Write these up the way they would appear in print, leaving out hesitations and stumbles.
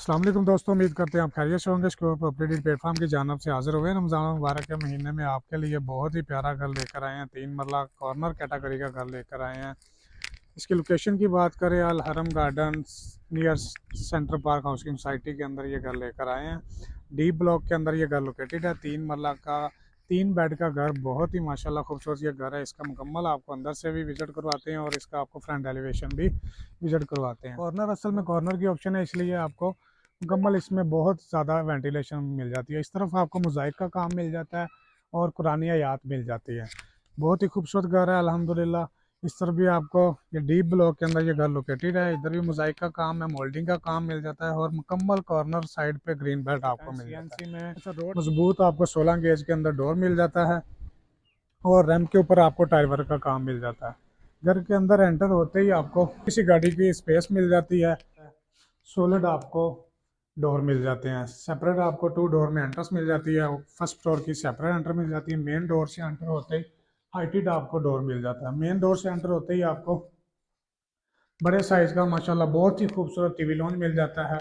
अस्सलाम वालेकुम दोस्तों, उम्मीद करते हैं आप खैरियत से होंगे। स्कोर प्रॉपर्टी प्लेटफॉर्म की जानब से हाजिर हुए। रमज़ान मुबारक के महीने में आपके लिए बहुत ही प्यारा घर लेकर आए हैं। 3 मरला कॉर्नर कैटेगरी का घर लेकर आए हैं। इसकी लोकेशन की बात करें, अल हरम garden near central park housing society के अंदर ये घर लेकर आए हैं। डी ब्लॉक के अंदर ये घर लोकेटेड है। 3 मरला का 3 बेड का घर, बहुत ही माशाल्लाह खूबसूरत ये घर है। इसका मुकम्मल आपको अंदर से भी विजिट करवाते हैं और इसका आपको फ्रंट एलिवेशन भी विजिट करवाते हैं। कॉर्नर असल में कॉर्नर की ऑप्शन है, इसलिए आपको मुकम्मल इसमें बहुत ज़्यादा वेंटिलेशन मिल जाती है। इस तरफ आपको मोज़ाइक का काम मिल जाता है और कुरानी आयात मिल जाती है। बहुत ही खूबसूरत घर है अल्हम्दुलिल्लाह। इस तरफ भी आपको ये डीप ब्लॉक के अंदर ये घर लोकेटेड है। इधर भी मोज़ाइक का काम है, मोल्डिंग का काम मिल जाता है और मुकम्मल कॉर्नर साइड पे ग्रीन बेल्ट आपको मिल जाता है। में मजबूत आपको 16 गेज के अंदर डोर मिल जाता है और रैम के ऊपर आपको टायर वर्क का काम मिल जाता है। घर के अंदर एंटर होते ही आपको किसी गाड़ी की स्पेस मिल जाती है। सोलिड आपको डोर मिल जाते हैं। सेपरेट आपको 2 डोर में एंट्रेंस मिल जाती है। फर्स्ट फ्लोर की सेपरेट एंटर मिल जाती है। मेन डोर से एंटर होते ही हाइटेड आपको डोर मिल जाता है। मेन डोर से एंटर होते ही आपको बड़े साइज का माशाल्लाह बहुत ही खूबसूरत टीवी लॉन्च मिल जाता है।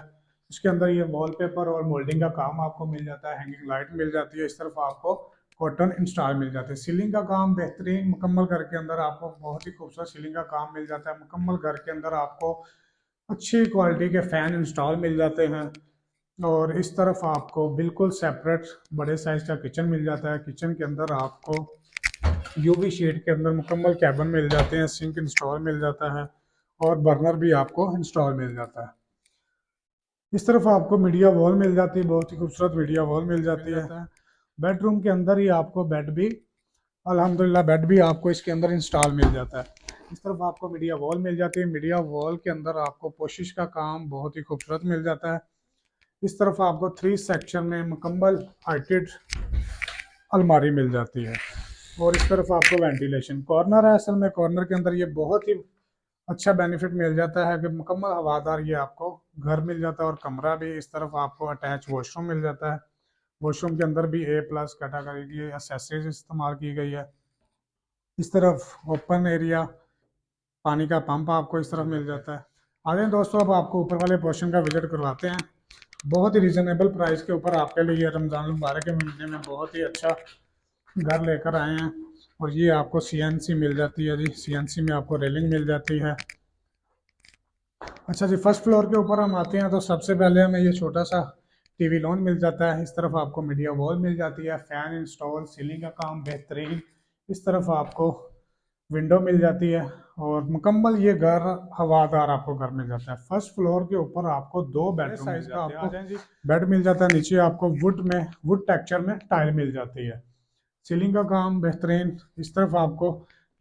इसके अंदर ये वॉलपेपर और मोल्डिंग का काम आपको मिल जाता है। हैंगिंग लाइट मिल जाती है। इस तरफ आपको कॉटन इंस्टॉल मिल जाते हैं। सीलिंग का काम बेहतरीन मुकम्मल घर के अंदर आपको बहुत ही खूबसूरत सीलिंग का काम मिल जाता है। मुकम्मल घर के अंदर आपको अच्छी क्वालिटी के फ़ैन इंस्टॉल मिल जाते हैं और इस तरफ आपको बिल्कुल सेपरेट बड़े साइज का किचन मिल जाता है। किचन के अंदर आपको यूवी शीट के अंदर मुकम्मल कैबिन मिल जाते हैं। सिंक इंस्टॉल मिल जाता है और बर्नर भी आपको इंस्टॉल मिल जाता है। इस तरफ आपको मीडिया वॉल मिल जाती है, बहुत ही खूबसूरत मीडिया वॉल मिल जाती है। बेडरूम के अंदर ही आपको बेड भी अल्हम्दुलिल्लाह बेड भी आपको इसके अंदर इंस्टॉल मिल जाता है। इस तरफ आपको मीडिया वॉल मिल जाती है। मीडिया वॉल के अंदर आपको पोशिश का काम बहुत ही खूबसूरत मिल जाता है। इस तरफ आपको 3 सेक्शन में मुकम्मल हाइटेड अलमारी मिल जाती है और इस तरफ आपको वेंटिलेशन कॉर्नर है। असल में कॉर्नर के अंदर ये बहुत ही अच्छा बेनिफिट मिल जाता है कि मुकम्मल हवादार ये आपको घर मिल जाता है और कमरा भी। इस तरफ आपको अटैच वॉशरूम मिल जाता है। वॉशरूम के अंदर भी A+ कैटेगरी की एसेसरीज इस्तेमाल की गई है। इस तरफ ओपन एरिया पानी का पंप आपको इस तरफ मिल जाता है। आगे दोस्तों अब आपको ऊपर वाले पोर्शन का विजिट करवाते हैं। बहुत ही रिजनेबल प्राइस के ऊपर आपके लिए रमज़ान मुबारक के महीने में बहुत ही अच्छा घर लेकर आए हैं। और ये आपको CNC मिल जाती है जी। CNC में आपको रेलिंग मिल जाती है। अच्छा जी, फर्स्ट फ्लोर के ऊपर हम आते हैं तो सबसे पहले हमें ये छोटा सा टीवी लॉन्च मिल जाता है। इस तरफ आपको मीडिया वॉल मिल जाती है, फैन इंस्टॉल, सीलिंग का काम बेहतरीन। इस तरफ आपको विंडो मिल जाती है और मुकम्मल ये घर हवादार आपको घर मिल जाता है। फर्स्ट फ्लोर के ऊपर आपको 2 बेडरूम साइज का आपको बेड मिल जाता है। नीचे आपको वुड टेक्सचर में टाइल मिल जाती है। सीलिंग का काम बेहतरीन। इस तरफ आपको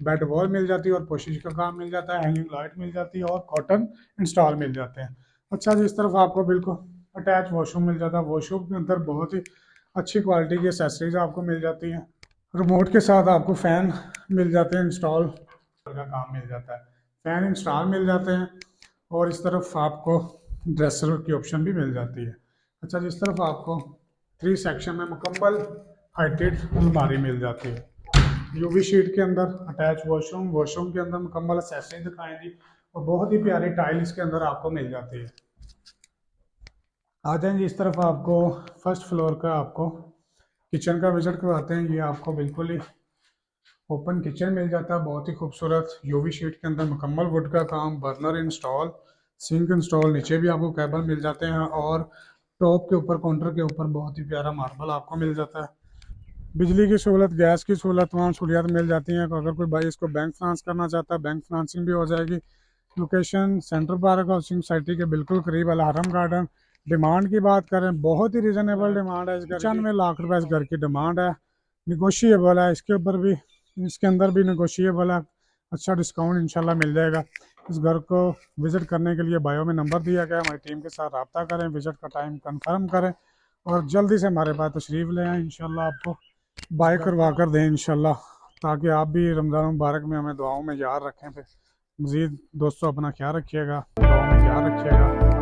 बेड वॉल मिल जाती है और पोशिश का काम मिल जाता है। हैंगिंग लाइट मिल जाती है और कॉटन इंस्टॉल मिल जाते हैं। अच्छा जी, इस तरफ आपको बिल्कुल अटैच वॉशरूम मिल जाता है। वॉशरूम के अंदर बहुत ही अच्छी क्वालिटी की एसेसरीज आपको मिल जाती हैं। रिमोट के साथ आपको फ़ैन मिल जाते हैं इंस्टॉल का काम मिल जाता है। फ़ैन इंस्टॉल मिल जाते हैं और इस तरफ आपको ड्रेसर की ऑप्शन भी मिल जाती है। अच्छा जी, इस तरफ आपको 3 सेक्शन में मुकम्मल हाइटेड अलमारी मिल जाती है। यूवी शीट के अंदर अटैच वॉशरूम, वॉशरूम के अंदर मुकम्मल एक्सेसरीज दिखाएंगी और बहुत ही प्यारी टाइल इसके अंदर आपको मिल जाती है। आ जाएंगे इस तरफ आपको फर्स्ट फ्लोर का आपको किचन का विजिट करवाते हैं। ये आपको बिल्कुल ही ओपन किचन मिल जाता है, बहुत ही खूबसूरत यूवी शीट के अंदर मुकम्मल वुड का काम, बर्नर इंस्टॉल, सिंक इंस्टॉल, नीचे भी आपको केबल मिल जाते हैं और टॉप के ऊपर काउंटर के ऊपर बहुत ही प्यारा मार्बल आपको मिल जाता है। बिजली की सहूलत, गैस की सहूलत, तमाम सहूलियात मिल जाती हैं। अगर कोई भाई इसको बैंक फाइनेंस करना चाहता है, बैंक फाइनेंसिंग भी हो जाएगी। Location central park housing society के बिल्कुल करीब अल हरम गार्डन। डिमांड की बात करें, बहुत ही रिजनेबल डिमांड है इस घर की। 95 लाख रुपए इस घर की डिमांड है। निगोशिएबल है, इसके ऊपर भी इसके अंदर भी निगोशिएबल है। अच्छा डिस्काउंट इंशाल्लाह मिल जाएगा। इस घर को विज़िट करने के लिए बायो में नंबर दिया गया है। हमारी टीम के साथ रब्ता करें, विज़िट का टाइम कंफर्म करें और जल्दी से हमारे पास तशरीफ़ ले आएँ। इंशाल्लाह आपको बाय करवा कर दें इंशाल्लाह, ताकि आप भी रमज़ान मुबारक में हमें दुआओं में याद रखें। फिर मज़ीद दोस्तों अपना ख्याल रखिएगा, दुआओं में याद रखिएगा।